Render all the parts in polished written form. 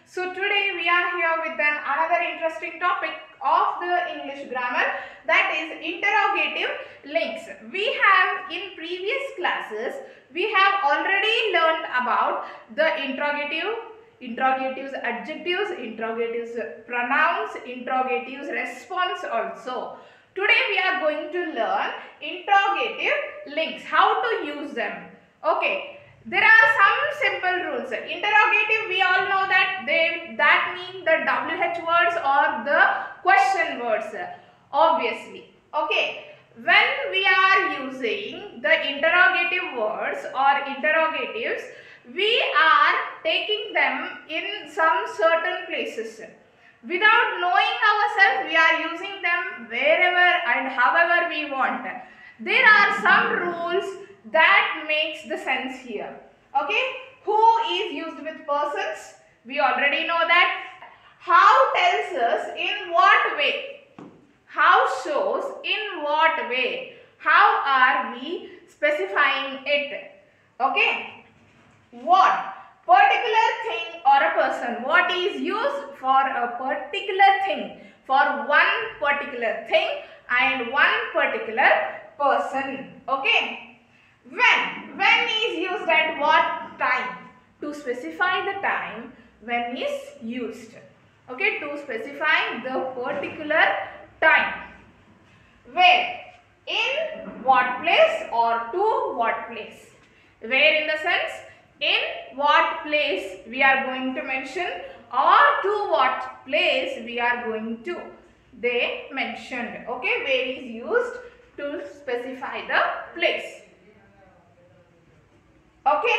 So today we are here with another interesting topic of the English grammar, that is interrogative links. We have in previous classes we have already learned about the interrogatives, adjectives, interrogatives, pronouns, interrogatives, response also. Today we are going to learn interrogative links, how to use them. Okay. There are some simple rules. Interrogative, we all know that that mean the WH words or the question words, obviously. Okay. When we are using the interrogative words or interrogatives, we are taking them in some certain places. Without knowing ourselves, we are using them wherever and however we want. There are some rules that makes the sense here. Okay, who is used with persons? We already know that. How tells us in what way? How shows in what way? How are we specifying it? Okay, what? Particular thing or a person. What is used for a particular thing? For one particular thing and one particular person. Okay. When is used at what time? To specify the time when is used. Okay, to specify the particular time. Where? In what place or to what place? Where in the sense, in what place we are going to mention or to what place we are going to. They mentioned. Okay, where is used to specify the place. Okay,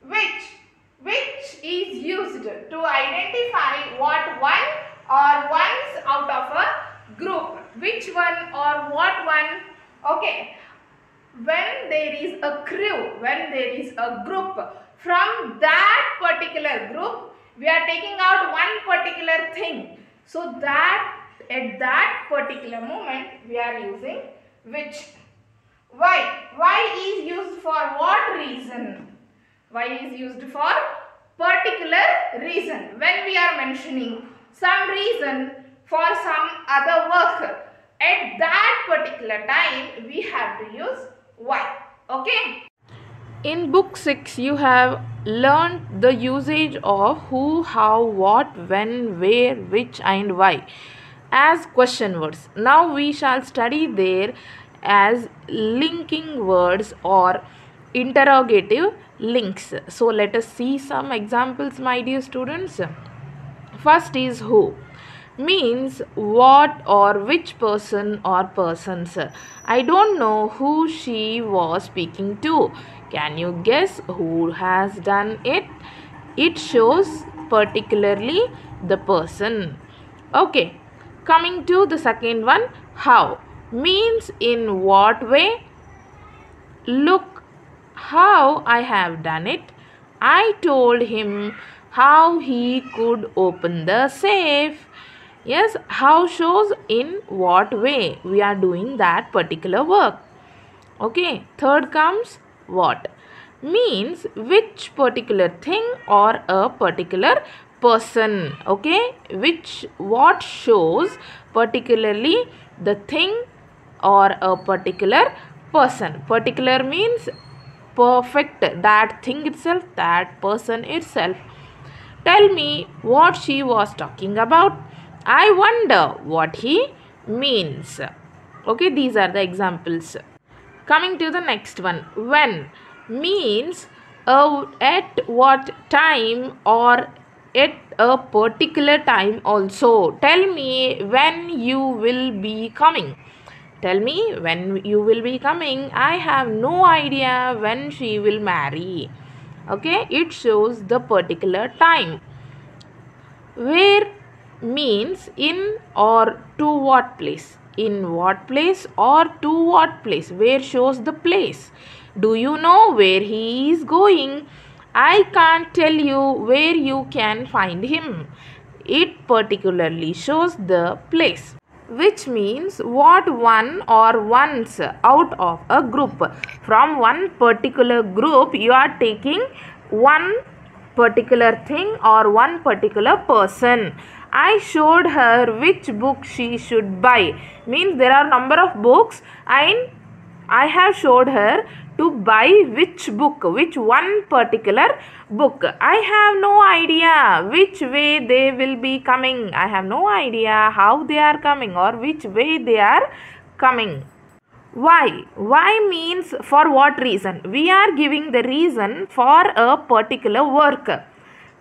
which is used to identify what one or ones out of a group. Which one or what one? Okay, when there is a crew, when there is a group, from that particular group we are taking out one particular thing. So that at that particular moment we are using which. Why? Why is used for what reason? Why is used for particular reason. When we are mentioning some reason for some other work, at that particular time we have to use why. Okay. In book 6, you have learned the usage of who, how, what, when, where, which and why as question words. Now we shall study there as linking words or interrogative links. So let us see some examples, my dear students. First is who. Means what or which person or persons. I don't know who she was speaking to. Can you guess who has done it? It shows particularly the person. Okay, coming to the second one, how. Means in what way? Look how I have done it. I told him how he could open the safe. Yes, how shows in what way we are doing that particular work. Okay, third comes what. Means which particular thing or a particular person. Okay, what shows particularly the thing or a particular person. Particular means perfect, that thing itself, that person itself. Tell me what she was talking about. I wonder what he means. Okay, these are the examples. Coming to the next one, when. Means at what time or at a particular time also. Tell me when you will be coming. Tell me when you will be coming. I have no idea when she will marry. Okay, it shows the particular time. Where means in or to what place. In what place or to what place. Where shows the place. Do you know where he is going? I can't tell you where you can find him. It particularly shows the place. Which means what one or ones out of a group. From one particular group you are taking one particular thing or one particular person. I showed her which book she should buy. Means there are number of books and I have showed her to buy which book, which one particular book. I have no idea which way they will be coming. I have no idea how they are coming or which way they are coming. Why? Why means for what reason? We are giving the reason for a particular work.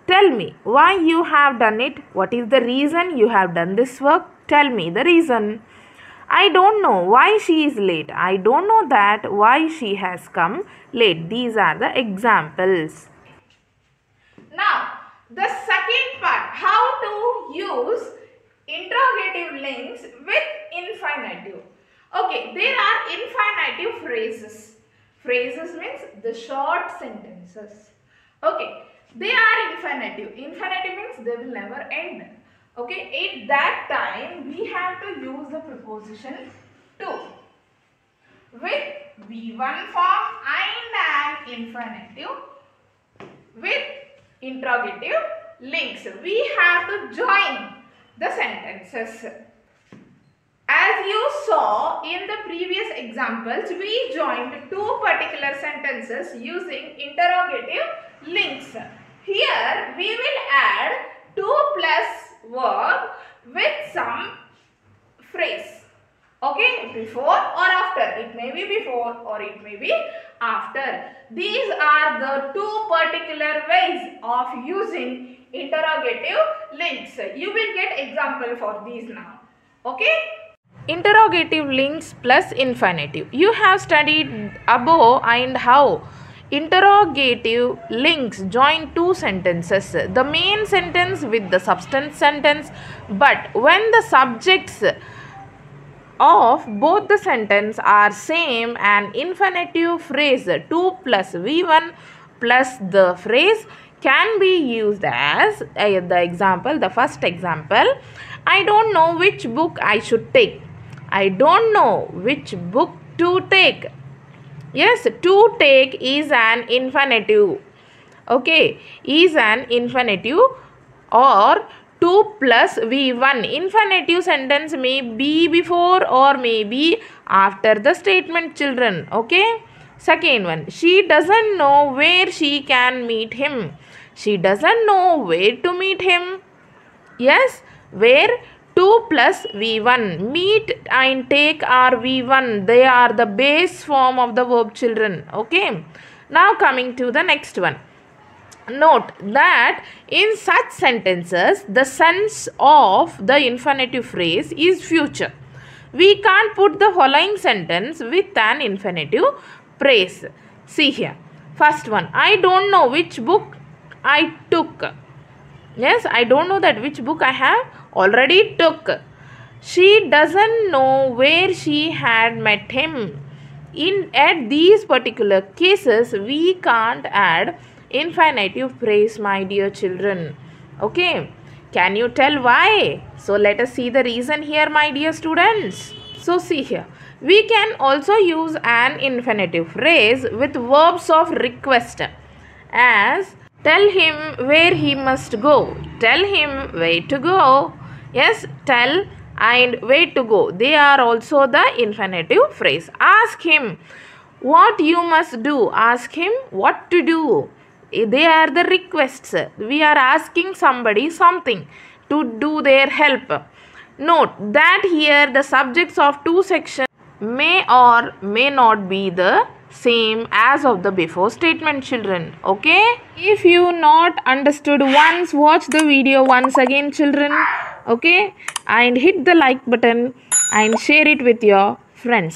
Tell me why you have done it. What is the reason you have done this work? Tell me the reason. I don't know why she is late. I don't know that why she has come late. These are the examples. Now, the second part, how to use interrogative links with infinitive. Okay, there are infinitive phrases. Phrases means the short sentences. Okay, they are infinitive. Infinitive means they will never end. Okay, at that time we have to use the preposition to with V1 form and an infinitive with interrogative links. We have to join the sentences. As you saw in the previous examples, we joined two particular sentences using interrogative links. Here we will add to plus verb with some phrase. Okay, before or after. It may be before or it may be after. These are the two particular ways of using interrogative links. You will get example for these now. Okay. Interrogative links plus infinitive. You have studied above and how interrogative links join two sentences, the main sentence with the substance sentence, but when the subjects of both the sentence are same, an infinitive phrase 2 plus V1 plus the phrase can be used as the first example. I don't know which book I should take. I don't know which book to take. Yes, to take is an infinitive. Okay, is an infinitive or 2 plus V1. Infinitive sentence may be before or may be after the statement, children. Okay. Second one, she doesn't know where she can meet him. She doesn't know where to meet him. Yes, where 2 plus V1. Meet and take are V1. They are the base form of the verb, children. Okay. Now coming to the next one. Note that in such sentences, the sense of the infinitive phrase is future. We can't put the following sentence with an infinitive phrase. See here. First one, I don't know which book I took. Yes, I don't know that which book I have already took. She doesn't know where she had met him. At these particular cases, we can't add infinitive phrase, my dear children. Okay. Can you tell why? So let us see the reason here, my dear students. So see here. We can also use an infinitive phrase with verbs of request as tell him where he must go. Tell him where to go. Yes, tell and where to go. They are also the infinitive phrase. Ask him what you must do. Ask him what to do. They are the requests. We are asking somebody something to do their help. Note that here the subjects of two sections may or may not be the same as of the before statement, children. Okay. If you not understood once, watch the video once again, children. Okay. And hit the like button and share it with your friends.